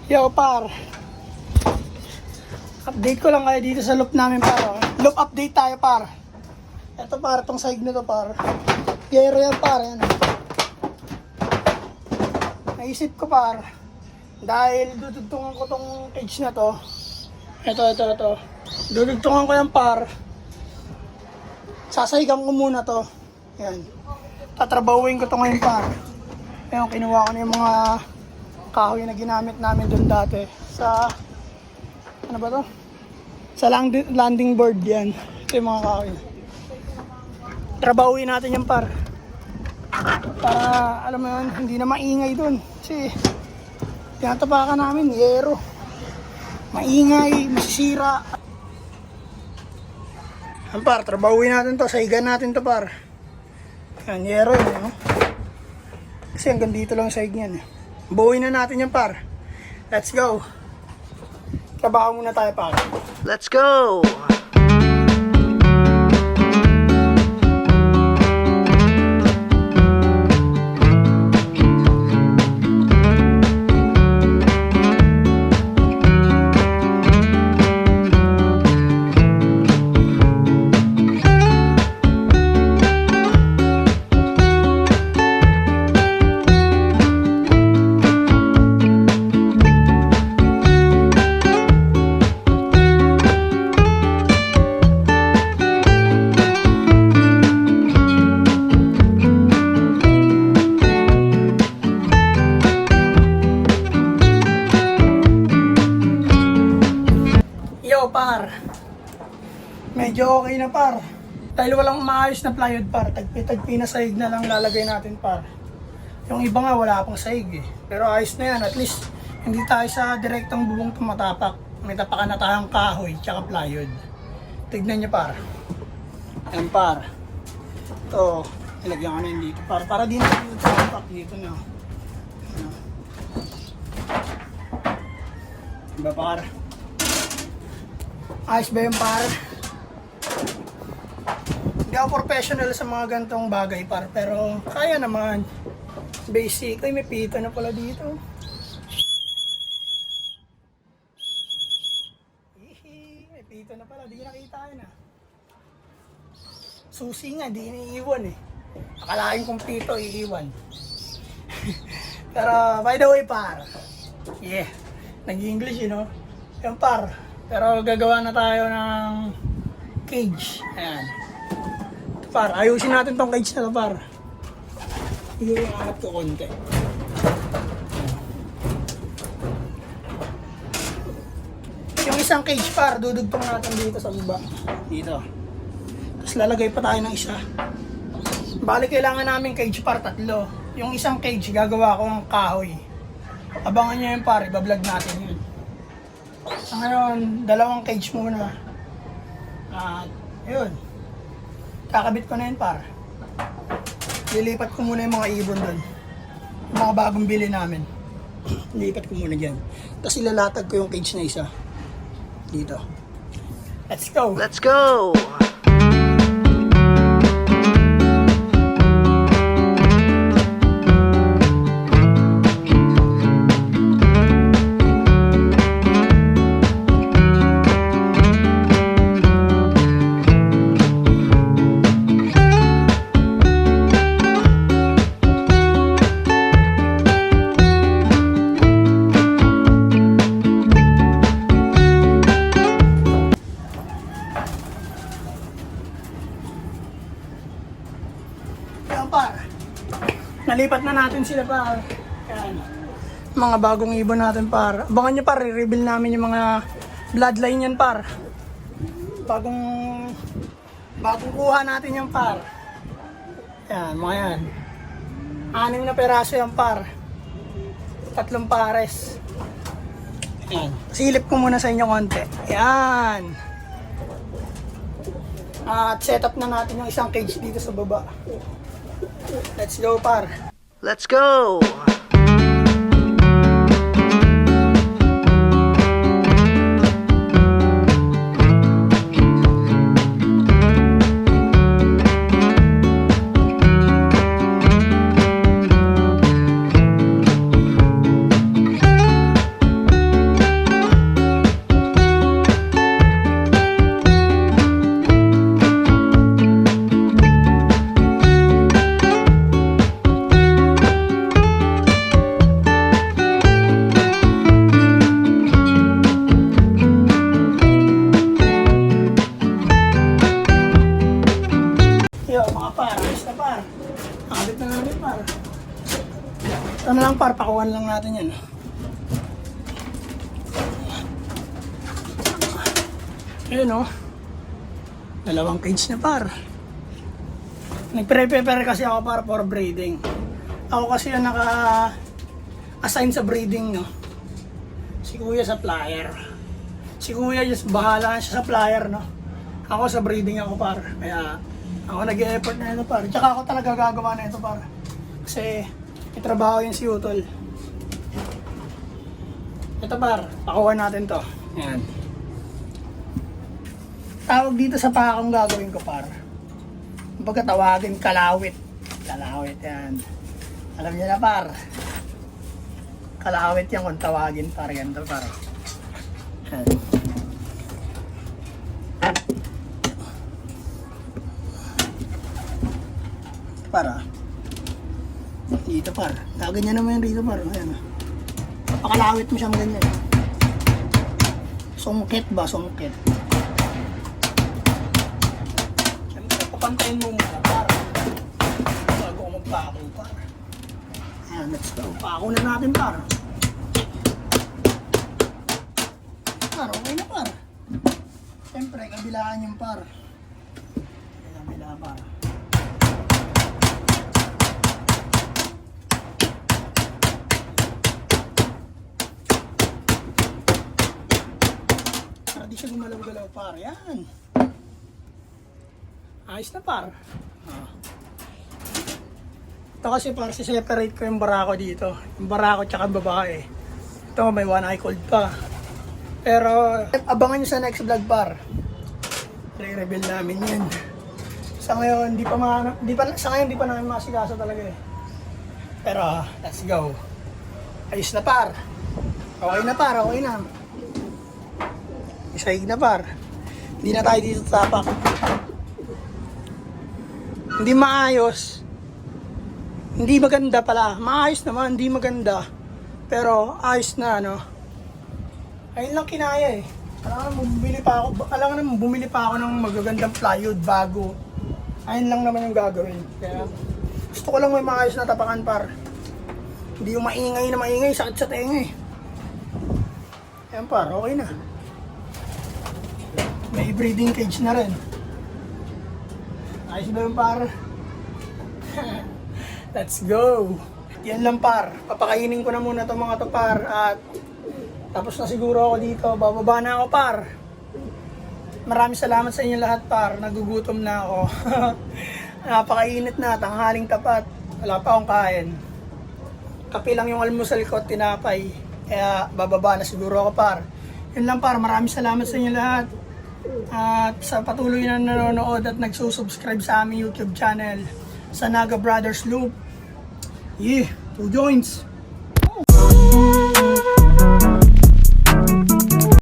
Yo par, update ko lang kayo dito sa loop namin par. Loop update tayo par. Ito par, itong side na to par. Yero yan par, yan. Naisip ko par, dahil dudugtungan ko tong cage na to. Ito. Dudugtungan ko yan par. Sasahigan ko muna to. Yan. Tatrabawin ko to ngayon par. Ayun, kinuha ko na yung mga kahoy na ginamit namin doon dati sa ano ba to? Sa landing board yan. Ito yung mga kahoy. Trabawin natin yan par. Para alam mo yun, hindi na maingay doon. Kasi tinatapakan namin, yero. Maingay, masisira. Yan par, trabawin natin to. Sahigan natin to par. Yan, yero yun. No? Kasi hanggang dito lang sahig yan. Buuin na natin yan par. Let's go. Trabaho muna tayo par. Let's go! Par, medyo okay na par. Dahil walang maayos na plywood par, tagpi na sahig na lang lalagay natin par. Yung iba nga wala pang sahig eh. Pero ayos na yan, at least hindi tayo sa direktang bubong tumatapak. May tapakan na tayong kahoy tsaka plywood. Tignan nyo par. Yan par. Ito, ilagyan ko na yun dito par. Para di na yung tatapak dito na. Diba par? Ayos ba yung par? Hindi ako professional sa mga gantong bagay par, pero kaya naman. Basic. Ay, may pita na pala dito. Hihi, may pita na pala. Di nakita yun ah. Susi nga, di iniiwan eh. Akalain kong pito, iiwan. Pero by the way par, yeah, nag-English you know. Yung par. Pero gagawa na tayo ng cage. Ayan. Ito par, ayusin natin tong cage na ito par. Iuangat ko konti. Yung isang cage par, dudugtong natin dito sa baba. Dito. Tapos lalagay pa tayo ng isa. Bali kailangan namin cage par 3. Yung isang cage gagawa ko ng kahoy. Abangan nyo yun par, ibablog natin yun. So ngayon, 2 cage muna. At yun, kakabit ko na yun par. Lilipat ko muna yung mga ibon doon. Yung mga bagong bili namin. Lilipat ko muna dyan. Tapos ilalatag ko yung cage na isa. Dito. Let's go! Let's go! Nalipat na natin sila par. Yan. Mga bagong ibon natin par. Abangan nyo par, i-reveal namin yung mga bloodline yan par. Bagong kuha natin yung par. Yan, mga yan. 6 na peraso yan par. 3 pares. Yan. Silip ko muna sa inyo konti. Yan. At set up na natin yung isang cage dito sa baba. Let's go par. Let's go! Sana lang par, pakuhan lang natin yan. Ayun o. Dalawang cage na par. Nagpre-prepare kasi ako para for breeding. Ako kasi yung naka-assign sa breeding, no. Si Kuya sa flyer. Si Kuya just bahala siya sa flyer, no. Ako sa breeding ako par. Kaya ako nag-e-effort na ito par. Tsaka ako talaga gagawa na ito par. Kasi may trabaho yung si Utol. Ito par, pakuha natin to. Ayan. Tawag dito sa pakong gagawin ko par. Kumbaga tawagin kalawit. Kalawit yan. Alam niyo na par. Kalawit yan kung tawagin par. Ganito par. Yan. Para. Dito par. Ganyan naman yan dito par. Ayan. Pakalawit mo siyang ganyan. Sungkit ba? Sungkit. Papantayin mo muna para bago ako magpako para. Ayan, let's go. Pako na natin para. Para, okay na para. Siyempre, kabilaan yung para. Kabila para. Para di siya gumalaw-galaw para. Yan. Ayos na par. Ito kasi para si-separate ko yung barako dito. Yung barako tsaka babae. Ito may one eye cold pa. Pero abangan nyo sa next vlog par. Re-reveal namin yan. Sa ngayon, di pa namin masigasa talaga eh. Pero let's go. Ayos na par. Okay na par, okay na. Isaig na par. Hindi na tayo dito tapak. Hindi maayos. Hindi maganda pala. Maayos naman, hindi maganda. Pero ayos na, no? Ayun lang kinaya eh. Alam naman, bumili pa ako ng magagandang plywood bago. Ayun lang naman yung gagawin. Kaya gusto ko lang may maayos na tapakan par. Hindi yung maingay, sakit sa tenga eh. Ayan par, okay na. May breeding cage na rin. Ayos ba yung par? Let's go! Yan lang par. Papakainin ko na muna itong mga to par. At tapos na siguro ako dito. Bababa na ako par. Maraming salamat sa inyo lahat par. Nagugutom na ako. Napakainit na. Tanghaling tapat. Wala pa akong kain. Kape lang yung almusal ko at tinapay. Kaya bababa na siguro ako par. Yun lang par. Maraming salamat sa inyo lahat. At sa patuloy na nanonood at nagsusubscribe sa aming YouTube channel sa Naga Brothers Loop. 2 joints! Oh.